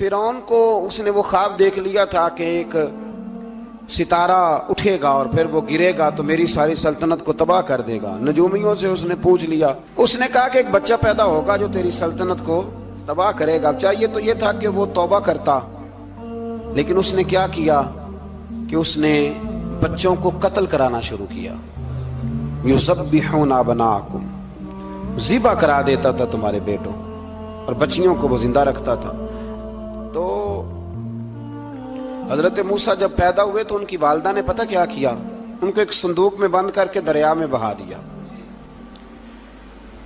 فرعون کو اس نے وہ خواب دیکھ لیا تھا کہ ایک ستارہ اٹھے گا اور پھر وہ گرے گا تو میری ساری سلطنت کو تباہ کر دے گا۔ نجومیوں سے اس نے پوچھ لیا، اس نے کہا کہ ایک بچہ پیدا ہوگا جو تیری سلطنت کو تباہ کرے گا۔ چاہیے تو یہ تھا کہ وہ توبہ کرتا، لیکن اس نے کیا کیا کہ اس نے بچوں کو قتل کرانا شروع کیا۔ یذبحون ابناءکم، ذبح کرا دیتا تھا تمہارے بیٹوں، اور بچیوں کو وہ زندہ رکھتا تھا۔ تو حضرت موسیٰ جب پیدا ہوئے تو ان کی والدہ نے پتہ کیا کیا، ان کو ایک صندوق میں بند کر کے دریا میں بہا دیا۔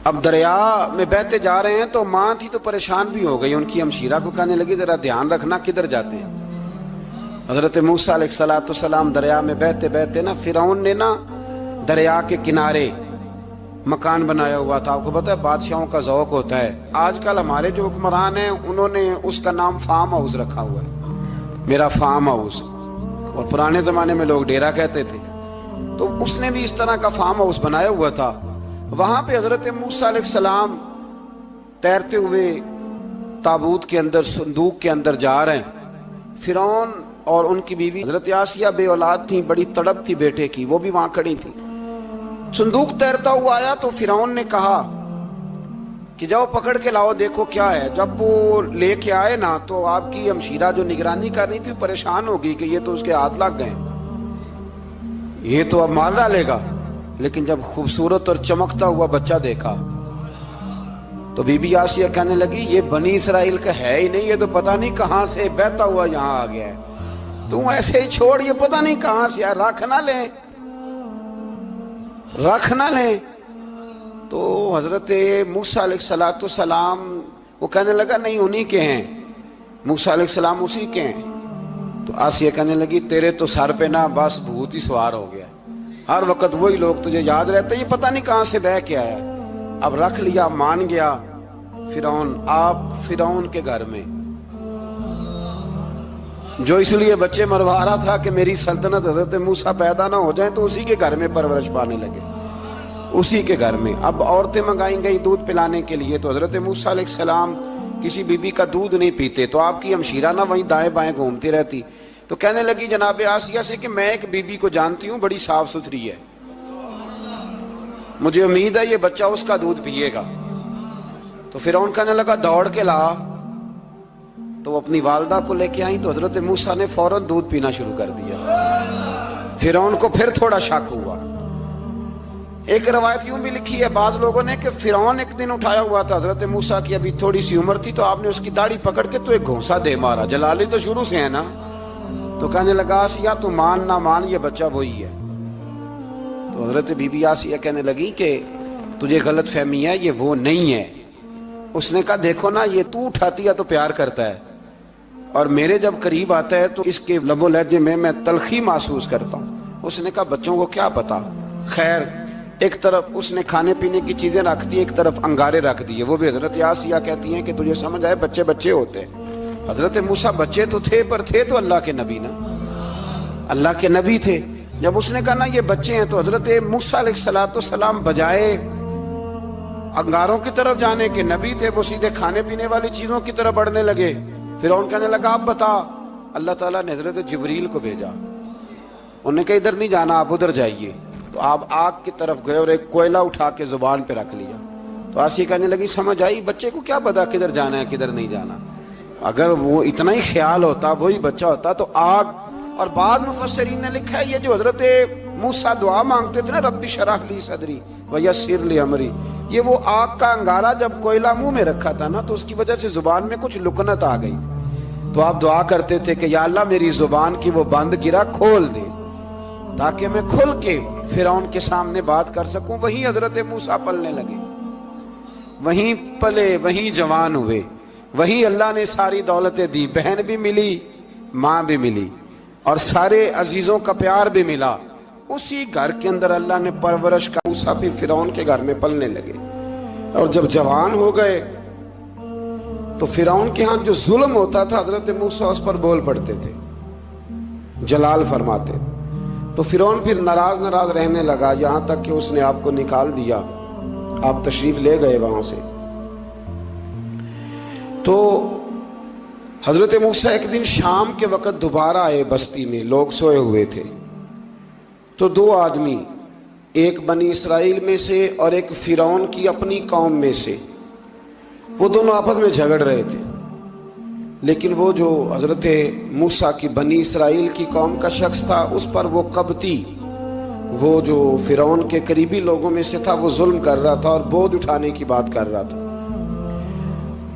اب دریا میں بہتے جا رہے ہیں تو ماں تھی تو پریشان بھی ہو گئی، ان کی ہمشیرہ کو کہنے لگی ذرا دھیان رکھنا کدھر جاتے ہیں۔ حضرت موسیٰ علیہ السلام دریا میں بہتے بہتے نا، فرعون نے نا دریا کے کنارے مکان بنایا ہوا تھا۔ آپ کو پتہ ہے بادشاہوں کا ذوق ہوتا ہے، آج کل ہمارے جو حکمران ہیں انہوں نے اس کا نام فارم ہاؤس رکھا ہوا ہے، میرا فارم ہاؤس، اور پرانے زمانے میں لوگ ڈیرا کہتے تھے۔ تو اس نے بھی اس طرح کا فارم ہاؤس بنایا ہوا تھا۔ وہاں پہ حضرت موسیٰ علیہ السلام تیرتے ہوئے تابوت کے اندر، صندوق کے اندر جا رہے ہیں۔ فرعون اور ان کی بیوی حضرت آسیہ بے اولاد تھیں، بڑی تڑپ تھی بیٹے کی، وہ بھی وہاں کھڑی تھی۔ صندوق تیرتا ہوا آیا تو فرعون نے کہا کہ جاؤ پکڑ کے لاؤ دیکھو کیا ہے۔ جب وہ لے کے آئے نا تو آپ کی ہمشیرہ جو نگرانی کر رہی تھی پریشان ہو گئی کہ یہ تو اس کے ہاتھ لگ گئے، یہ تو اب مار ڈالے گا۔ لیکن جب خوبصورت اور چمکتا ہوا بچہ دیکھا تو بی بی آسیہ کہنے لگی یہ بنی اسرائیل کا ہے ہی نہیں، یہ تو پتہ نہیں کہاں سے بہتا ہوا یہاں آ گیا ہے، تم ایسے ہی چھوڑ، یہ پتہ نہیں کہاں سے رکھ نہ لیں، رکھ نہ لیں۔ تو حضرت موسیٰ علیہ السلام وہ کہنے لگا نہیں انہی کے ہیں، موسیٰ علیہ السلام اسی کے ہیں۔ تو آسیہ کہنے لگی تیرے تو سر پہ نا بس بھوت ہی سوار ہو گیا، ہر وقت وہی لوگ تجھے یاد رہتے، یہ پتہ نہیں کہاں سے بہ کے آیا۔ اب رکھ لیا، مان گیا فرعون۔ آپ فرعون کے گھر میں جو اس لیے بچے مروا رہا تھا کہ میری سلطنت حضرت موسیٰ پیدا نہ ہو جائیں، تو اسی کے گھر میں پرورش پانے لگے، اسی کے گھر میں۔ اب عورتیں منگائیں گئی دودھ پلانے کے لیے، تو حضرت موسیٰ علیہ السلام کسی بی بی کا دودھ نہیں پیتے، تو آپ کی ہمشیرہ نہ وہیں دائیں بائیں گھومتی رہتی۔ تو کہنے لگی جناب آسیہ سے کہ میں ایک بی بی کو جانتی ہوں، بڑی صاف ستھری ہے، مجھے امید ہے یہ بچہ اس کا دودھ پیے گا۔ تو فرعون کہنے لگا دوڑ کے لا، تو وہ اپنی والدہ کو لے کے آئیں تو حضرت موسیٰ نے فوراً دودھ پینا شروع کر دیا۔ فرعون کو پھر تھوڑا شک ہوا۔ ایک روایت یوں بھی لکھی ہے بعض لوگوں نے کہ فرعون ایک دن اٹھایا ہوا تھا حضرت موسیٰ کی، ابھی تھوڑی سی عمر تھی، تو آپ نے اس کی داڑھی پکڑ کے تو ایک گھونسا دے مارا، جلالی تو شروع سے ہے نا۔ تو کہنے لگا آسیہ تو مان نہ مان یہ بچہ وہی ہے۔ تو حضرت بی بی آسیہ کہنے لگی کہ تجھے غلط فہمی ہے، یہ وہ نہیں ہے۔ اس نے کہا دیکھو نا یہ تو اٹھاتی ہے تو پیار کرتا ہے، اور میرے جب قریب آتا ہے تو اس کے لب و لہجے میں تلخی محسوس کرتا ہوں۔ اس نے کہا بچوں کو کیا پتا۔ خیر ایک طرف اس نے کھانے پینے کی چیزیں رکھ دی، ایک طرف انگارے رکھ دیے، وہ بھی حضرت آسیہ کہتی ہیں کہ تجھے سمجھ آئے بچے بچے ہوتے ہیں۔ حضرت موسیٰ بچے تو تھے پر تھے تو اللہ کے نبی نا، اللہ کے نبی تھے۔ جب اس نے کہا نا یہ بچے ہیں تو حضرت موسیٰ علیہ السلام بجائے انگاروں کی طرف جانے کے، نبی تھے، وہ سیدھے کھانے پینے والی چیزوں کی طرف بڑھنے لگے۔ فرعون کہنے لگا آپ بتا۔ اللہ تعالیٰ نے حضرت جبریل کو بھیجا، انہوں نے کہا ادھر نہیں جانا آپ ادھر جائیے۔ تو آپ آگ کی طرف گئے اور ایک کوئلہ اٹھا کے زبان پہ رکھ لیا۔ تو آسیہ کہنے لگی سمجھ آئی، بچے کو کیا پتا کدھر جانا ہے کدھر نہیں جانا، اگر وہ اتنا ہی خیال ہوتا وہی بچہ ہوتا تو آگ۔ اور بعض مفسرین نے لکھا ہے یہ جو حضرت موسیٰ دعا مانگتے تھے نا رب اشرح لی صدری ویسر لی امری، یہ وہ آگ کا انگارہ جب کوئلہ منہ میں رکھا تھا نا تو اس کی وجہ سے زبان میں کچھ لکنت آ گئی، تو آپ دعا کرتے تھے کہ یا اللہ میری زبان کی وہ بند گرا کھول دے تاکہ میں کھل کے فرعون کے سامنے بات کر سکوں۔ وہیں حضرت موسیٰ پلنے لگے، وہیں پلے، وہیں جوان ہوئے، وہیں اللہ نے ساری دولتیں دی، بہن بھی ملی، ماں بھی ملی، اور سارے عزیزوں کا پیار بھی ملا۔ اسی گھر کے اندر اللہ نے پرورش کا۔ موسیٰ بھی فرعون کے گھر میں پلنے لگے، اور جب جوان ہو گئے تو فرعون کے ہاں جو ظلم ہوتا تھا حضرت موسیٰ اس پر بول پڑتے تھے، جلال فرماتے۔ تو فرعون پھر ناراض رہنے لگا، یہاں تک کہ اس نے آپ کو نکال دیا، آپ تشریف لے گئے وہاں سے۔ تو حضرت موسیٰ ایک دن شام کے وقت دوبارہ آئے بستی میں، لوگ سوئے ہوئے تھے، تو دو آدمی، ایک بنی اسرائیل میں سے اور ایک فرعون کی اپنی قوم میں سے، وہ دونوں آپس میں جھگڑ رہے تھے۔ لیکن وہ جو حضرت موسیٰ کی بنی اسرائیل کی قوم کا شخص تھا، اس پر وہ قبطی، وہ جو فرعون کے قریبی لوگوں میں سے تھا، وہ ظلم کر رہا تھا اور بوجھ اٹھانے کی بات کر رہا تھا۔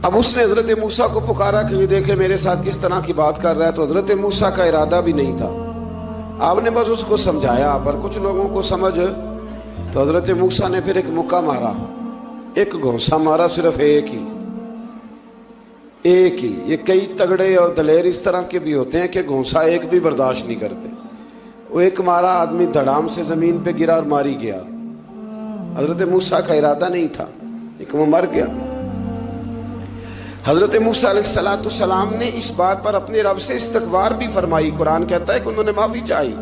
اب اس نے حضرت موسیٰ کو پکارا کہ یہ دیکھے میرے ساتھ کس طرح کی بات کر رہا ہے، تو حضرت موسیٰ کا ارادہ بھی نہیں تھا، آپ نے بس اس کو سمجھایا، پر کچھ لوگوں کو سمجھ، تو حضرت موسیٰ نے پھر ایک مکہ مارا، ایک گھونسا مارا، صرف ایک ہی۔ یہ کئی تگڑے اور دلیر اس طرح کے بھی ہوتے ہیں کہ گھونسا ایک بھی برداشت نہیں کرتے، وہ ایک مارا، آدمی دھڑام سے زمین پہ گرا اور ماری گیا۔ حضرت موسیٰ کا ارادہ نہیں تھا لیکن وہ مر گیا۔ حضرت موسیٰ علیہ السلام نے اس بات پر اپنے رب سے استغفار بھی فرمائی، قرآن کہتا ہے کہ انہوں نے معافی چاہی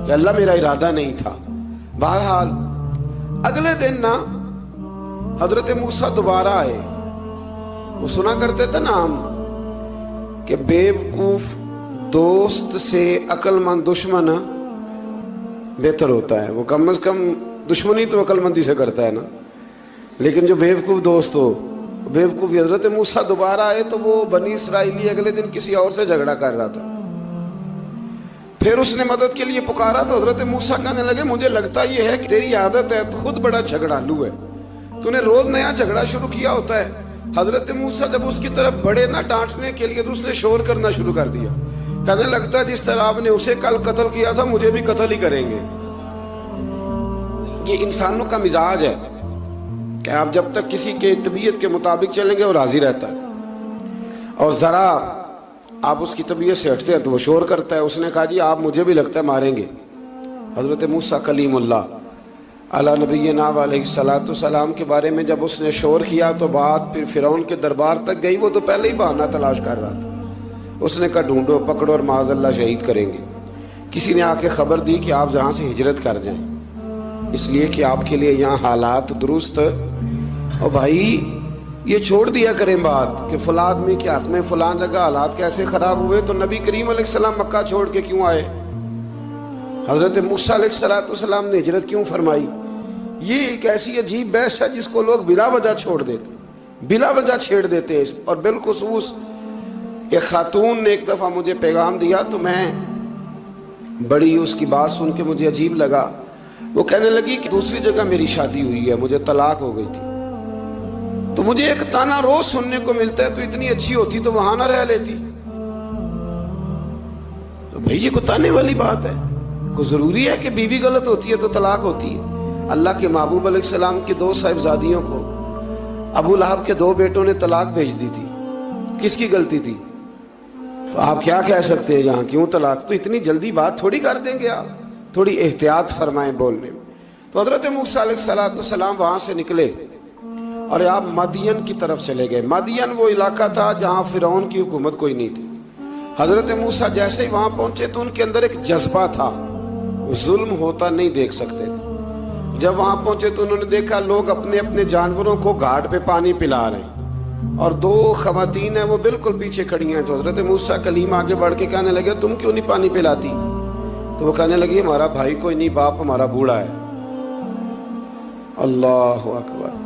کہ اللہ میرا ارادہ نہیں تھا۔ بہرحال اگلے دن نا حضرت موسیٰ دوبارہ آئے، وہ سنا کرتے تھے نا ہم کہ بیوقوف دوست سے عقل مند دشمن بہتر ہوتا ہے، وہ کم از کم دشمنی تو عقل مندی سے کرتا ہے نا، لیکن جو بیوقوف دوست ہو بیوقوفی۔ حضرت موسیٰ دوبارہ آئے تو وہ بنی اسرائیلی اگلے دن کسی اور سے جھگڑا کر رہا تھا، پھر اس نے مدد کے لیے پکارا تو حضرت موسیٰ کہنے لگے مجھے لگتا یہ ہے کہ تیری عادت ہے، تو خود بڑا جھگڑالو ہے، تو نے روز نیا جھگڑا شروع کیا ہوتا ہے۔ حضرت موسیٰ جب اس کی طرف بڑے نہ ڈانٹنے کے لیے تو اس نے شور کرنا شروع کر دیا، کہنے لگتا ہے جس طرح آپ نے اسے کل قتل کیا تھا مجھے بھی قتل ہی کریں گے۔ یہ انسانوں کا مزاج ہے کہ آپ جب تک کسی کے طبیعت کے مطابق چلیں گے وہ راضی رہتا ہے، اور ذرا آپ اس کی طبیعت سے ہٹتے ہیں تو وہ شور کرتا ہے۔ اس نے کہا جی آپ مجھے بھی لگتا ہے ماریں گے۔ حضرت موسیٰ کلیم اللہ علی نبینا علیہ السلام کے بارے میں جب اس نے شور کیا تو بات پھر فرعون کے دربار تک گئی، وہ تو پہلے ہی بہانہ تلاش کر رہا تھا۔ اس نے کہا ڈھونڈو، پکڑو اور معاذ اللہ شہید کریں گے۔ کسی نے آ کے خبر دی کہ آپ جہاں سے ہجرت کر جائیں، اس لیے کہ آپ کے لیے یہاں حالات درست، اور بھائی یہ چھوڑ دیا کریں بات کہ فلاں آدمی کے حق میں فلاں جگہ حالات کیسے خراب ہوئے، تو نبی کریم علیہ السلام مکہ چھوڑ کے کیوں آئے، حضرت موسیٰ علیہ السلام نے ہجرت کیوں فرمائی۔ یہ ایک ایسی عجیب بحث ہے جس کو لوگ بلا وجہ چھوڑ دیتے، بلا وجہ چھیڑ دیتے ہیں۔ اور بالخصوص ایک خاتون نے ایک دفعہ مجھے پیغام دیا تو میں بڑی اس کی بات سن کے مجھے عجیب لگا، وہ کہنے لگی کہ دوسری جگہ میری شادی ہوئی ہے، مجھے طلاق ہو گئی تھی، تو مجھے ایک تانا روز سننے کو ملتا ہے تو اتنی اچھی ہوتی تو وہاں نہ رہ لیتی۔ تو بھئی یہ کوئی تانے والی بات ہے؟ کوئی ضروری ہے کہ بیوی غلط ہوتی ہے تو طلاق ہوتی ہے؟ اللہ کے محبوب علیہ السلام کی دو صاحبزادیوں کو ابو لہب کے دو بیٹوں نے طلاق بھیج دی تھی، کس کی غلطی تھی؟ تو آپ کیا کہہ سکتے ہیں یہاں کیوں طلاق؟ تو اتنی جلدی بات تھوڑی کر دیں گے آپ، تھوڑی احتیاط فرمائیں بولنے میں۔ تو حضرت موسیٰ علیہ السلام وہاں سے نکلے اور آپ مدین کی طرف چلے گئے۔ مدین وہ علاقہ تھا جہاں فرعون کی حکومت کوئی نہیں تھی۔ حضرت موسیٰ جیسے ہی وہاں پہنچے تو ان کے اندر ایک جذبہ تھا، ظلم ہوتا نہیں دیکھ سکتے تھے۔ جب وہاں پہنچے تو انہوں نے دیکھا لوگ اپنے اپنے جانوروں کو گھاٹ پہ پانی پلا رہے ہیں، اور دو خواتین ہیں وہ بالکل پیچھے کھڑی ہیں۔ تو حضرت موسیٰ کلیم آگے بڑھ کے کہنے لگے تم کیوں نہیں پانی پلاتی؟ تو وہ کہنے لگی ہمارا بھائی کوئی نہیں، باپ ہمارا بوڑھا ہے۔ اللہ اکبر۔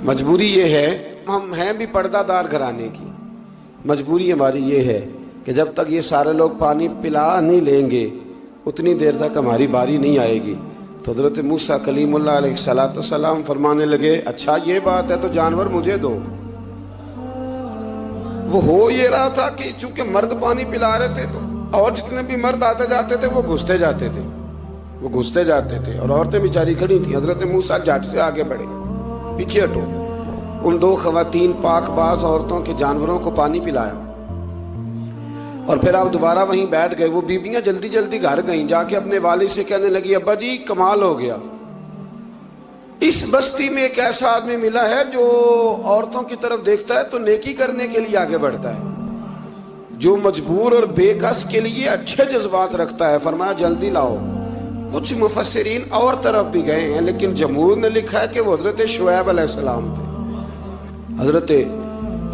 مجبوری یہ ہے، ہم ہیں بھی پردہ دار گھرانے کی، مجبوری ہماری یہ ہے کہ جب تک یہ سارے لوگ پانی پلا نہیں لیں گے اتنی دیر تک ہماری باری نہیں آئے گی۔ تو حضرت موسیٰ کلیم اللہ علیہ السلام فرمانے لگے اچھا یہ بات ہے تو جانور مجھے دو۔ وہ ہو یہ رہا تھا کہ چونکہ مرد پانی پلا رہے تھے تو اور جتنے بھی مرد آتے جاتے تھے وہ گھستے جاتے تھے اور عورتیں بیچاری کھڑی تھیں۔ حضرت موسیٰ جھٹ سے آگے بڑھے، پیچھے ہٹو۔ ان دو خواتین پاک باز عورتوں کے جانوروں کو پانی پلایا اور پھر آپ دوبارہ وہیں بیٹھ گئے۔ وہ بیبیاں جلدی جلدی گھر گئیں، جا کے اپنے والد سے کہنے لگی ابا جی کمال ہو گیا، اس بستی میں ایک ایسا آدمی ملا ہے جو عورتوں کی طرف دیکھتا ہے تو نیکی کرنے کے لیے آگے بڑھتا ہے، جو مجبور اور بے کس کے لیے اچھے جذبات رکھتا ہے۔ فرمایا جلدی لاؤ۔ کچھ مفسرین اور طرف بھی گئے ہیں لیکن جمہور نے لکھا ہے کہ وہ حضرت شعیب علیہ السلام تھے۔ حضرت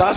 10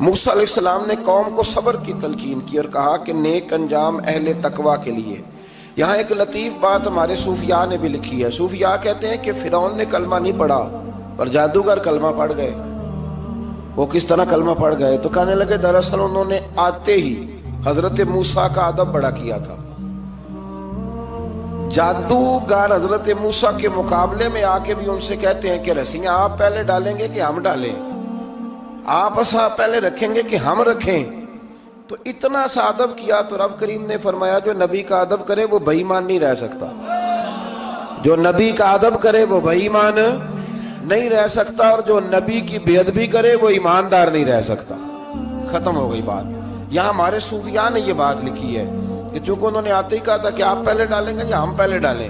موسیٰ علیہ السلام نے قوم کو صبر کی تلقین کی اور کہا کہ نیک انجام اہل تقوی کے لیے. یہاں ایک لطیف بات ہمارے صوفیاء نے بھی لکھی ہے. صوفیاء کہتے ہیں کہ فرعون نے کلمہ نہیں پڑھا پر جادوگر کلمہ پڑھ گئے. وہ کس طرح کلمہ پڑھ گئے؟ تو کہنے لگے دراصل انہوں نے آتے ہی حضرت موسیٰ کا ادب بڑا کیا تھا. جادوگر حضرت موسیٰ کے مقابلے میں آ کے بھی ان سے کہتے ہیں کہ رسیاں آپ پہلے ڈالیں گے کہ ہم ڈالیں؟ آپ اصحاب پہلے رکھیں گے کہ ہم رکھیں؟ تو اتنا سا ادب کیا تو رب کریم نے فرمایا جو نبی کا ادب کرے وہ بے ایمان نہیں رہ سکتا. جو نبی کا ادب کرے وہ بے ایمان نہیں رہ سکتا، اور جو نبی کی بے ادبی کرے وہ ایماندار نہیں رہ سکتا. ختم ہو گئی بات. یہاں ہمارے صوفیاء نے یہ بات لکھی ہے کہ چونکہ انہوں نے آتے ہی کہا تھا کہ آپ پہلے ڈالیں گے یا ہم پہلے ڈالیں،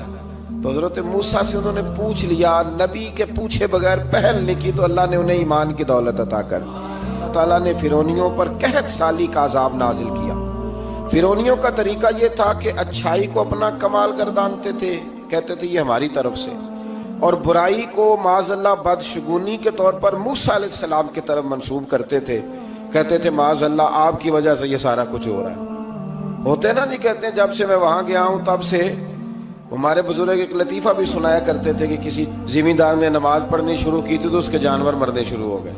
تو حضرت موسیٰ سے انہوں نے پوچھ لیا. نبی کے پوچھے بغیر پہل نہیں کی تو اللہ نے انہیں ایمان کی دولت عطا کر. اللہ تعالیٰ نے فرعونیوں پر قحط سالی کا عذاب نازل کیا. فرعونیوں کا طریقہ یہ تھا کہ اچھائی کو اپنا کمال گردانتے تھے، کہتے تھے یہ ہماری طرف سے، اور برائی کو معاذ اللہ بدشگونی کے طور پر موسیٰ علیہ السلام کی طرف منسوب کرتے تھے. کہتے تھے معاذ اللہ آپ کی وجہ سے یہ سارا کچھ ہو رہا ہے. ہوتے نا نہیں کہتے ہیں جب سے میں وہاں گیا ہوں تب سے. ہمارے بزرگ ایک لطیفہ بھی سنایا کرتے تھے کہ کسی زمیندار نے نماز پڑھنی شروع کی تھی تو اس کے جانور مرنے شروع ہو گئے.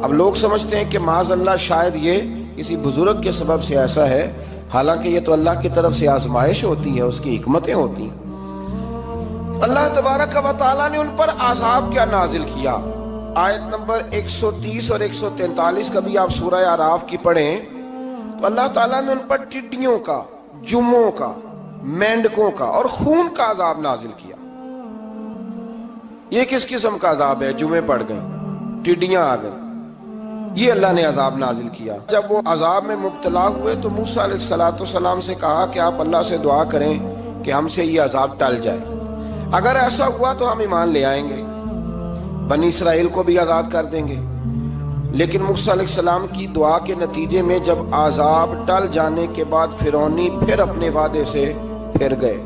اب لوگ سمجھتے ہیں کہ معاذ اللہ شاید یہ کسی بزرگ کے سبب سے ایسا ہے، حالانکہ یہ تو اللہ کی طرف سے آزمائش ہوتی ہے، اس کی حکمتیں ہوتی ہیں. اللہ تبارک و تعالیٰ نے ان پر عذاب کیا نازل کیا. آیت نمبر 130 اور 143 کبھی آپ سورہ اعراف کی پڑھیں تو اللہ تعالیٰ نے ان پر ٹڈیوں کا، جموں کا، مینڈکوں کا اور خون کا عذاب نازل کیا. یہ کس قسم کا عذاب ہے؟ جمعے پڑ گئے، ٹڈیاں آ گئیں، یہ اللہ نے عذاب نازل کیا. جب وہ عذاب میں مبتلا ہوئے تو موسیٰ علیہ السلام سے کہا کہ آپ اللہ سے دعا کریں کہ ہم سے یہ عذاب ٹل جائے. اگر ایسا ہوا تو ہم ایمان لے آئیں گے، بنی اسرائیل کو بھی آزاد کر دیں گے. لیکن موسیٰ علیہ السلام کی دعا کے نتیجے میں جب عذاب ٹل جانے کے بعد فرعونی پھر اپنے وعدے سے پھر گئے.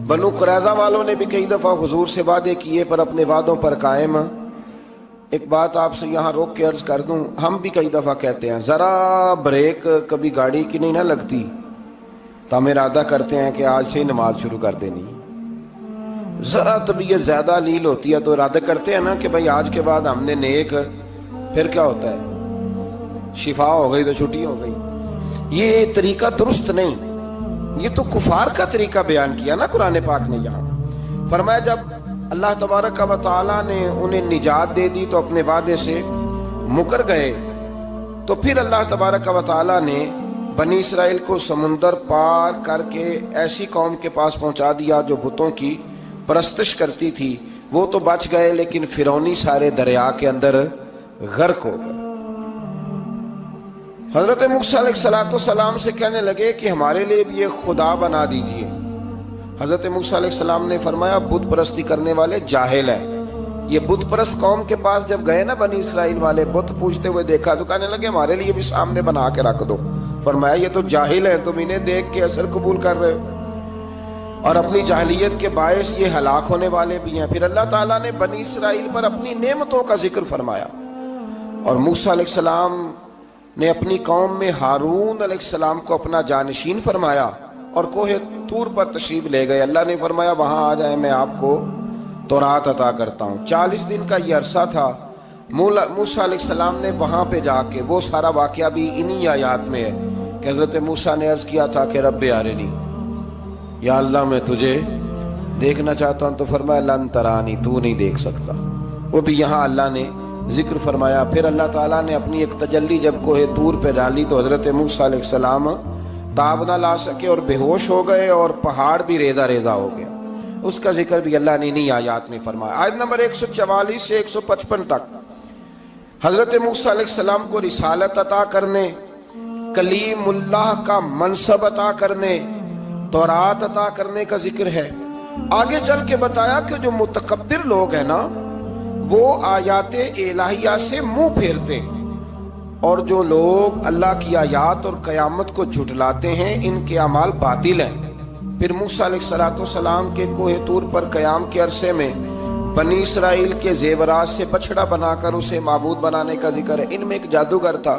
بنو قریظہ والوں نے بھی کئی دفعہ حضور سے وعدے کیے پر اپنے وعدوں پر قائم. ایک بات آپ سے یہاں روک کے عرض کر دوں، ہم بھی کئی دفعہ کہتے ہیں ذرا بریک کبھی گاڑی کی نہیں نہ لگتی تو ہم ارادہ کرتے ہیں کہ آج سے ہی نماز شروع کر دینی. ذرا طبیعت زیادہ لیل ہوتی ہے تو ارادہ کرتے ہیں نا کہ بھائی آج کے بعد ہم نے نیک، پھر کیا ہوتا ہے شفا ہو گئی تو چھٹی ہو گئی. یہ طریقہ درست نہیں. یہ تو کفار کا طریقہ بیان کیا نا قرآن پاک نے. یہاں فرمایا جب اللہ تبارک و تعالیٰ نے انہیں نجات دے دی تو اپنے وعدے سے مکر گئے. تو پھر اللہ تبارک و تعالیٰ نے بنی اسرائیل کو سمندر پار کر کے ایسی قوم کے پاس پہنچا دیا جو بتوں کی پرستش کرتی تھی. وہ تو بچ گئے لیکن فرعونی سارے دریا کے اندر غرق ہو گئے. حضرت موسیٰ علیہ السلام سے کہنے لگے کہ ہمارے لیے بھی یہ خدا بنا دیجئے. حضرت موسیٰ علیہ السلام نے فرمایا بت پرستی کرنے والے جاہل ہیں. یہ بت پرست قوم کے پاس جب گئے نا بنی اسرائیل والے بت پوجتے ہوئے دیکھا تو کہنے لگے ہمارے لیے بھی سامنے بنا کے رکھ دو. فرمایا یہ تو جاہل ہیں، تم انہیں دیکھ کے اثر قبول کر رہے ہو اور اپنی جاہلیت کے باعث یہ ہلاک ہونے والے بھی ہیں. پھر اللہ تعالیٰ نے بنی اسرائیل پر اپنی نعمتوں کا ذکر فرمایا اور موسیٰ علیہ السلام نے اپنی قوم میں ہارون علیہ السلام کو اپنا جانشین فرمایا اور کوہ طور پر تشریف لے گئے. اللہ نے فرمایا وہاں آ جائیں، میں آپ کو تورات عطا کرتا ہوں. 40 دن کا یہ عرصہ تھا. موسیٰ علیہ السلام نے وہاں پہ جا کے، وہ سارا واقعہ بھی انہی آیات میں ہے کہ حضرت موسیٰ نے عرض کیا تھا کہ رب ارنی، یا اللہ میں تجھے دیکھنا چاہتا ہوں. تو فرمایا لن ترانی، تو نہیں دیکھ سکتا. وہ بھی یہاں اللہ نے ذکر فرمایا. پھر اللہ تعالیٰ نے اپنی ایک تجلی جب کوہ طور پہ ڈالی تو حضرت موسیٰ علیہ السلام تاب نہ لا سکے اور بے ہوش ہو گئے اور پہاڑ بھی ریزہ ریزہ ہو گیا. اس کا ذکر بھی اللہ نے انہی آیات میں فرمایا. آیت نمبر 144 سے 155 تک حضرت موسیٰ علیہ السلام کو رسالت عطا کرنے، کلیم اللہ کا منصب عطا کرنے، تورات عطا کرنے کا ذکر ہے. آگے چل کے بتایا کہ جو متکبر لوگ ہیں نا وہ آیات الہیہ سے منہ پھیرتے ہیں، اور جو لوگ اللہ کی آیات اور قیامت کو جھٹلاتے ہیں ان کے اعمال باطل ہیں. پھر موسیٰ علیہ السلام کے کوہ طور پر قیام کے عرصے میں بنی اسرائیل کے زیورات سے بچڑا بنا کر اسے معبود بنانے کا ذکر ہے. ان میں ایک جادوگر تھا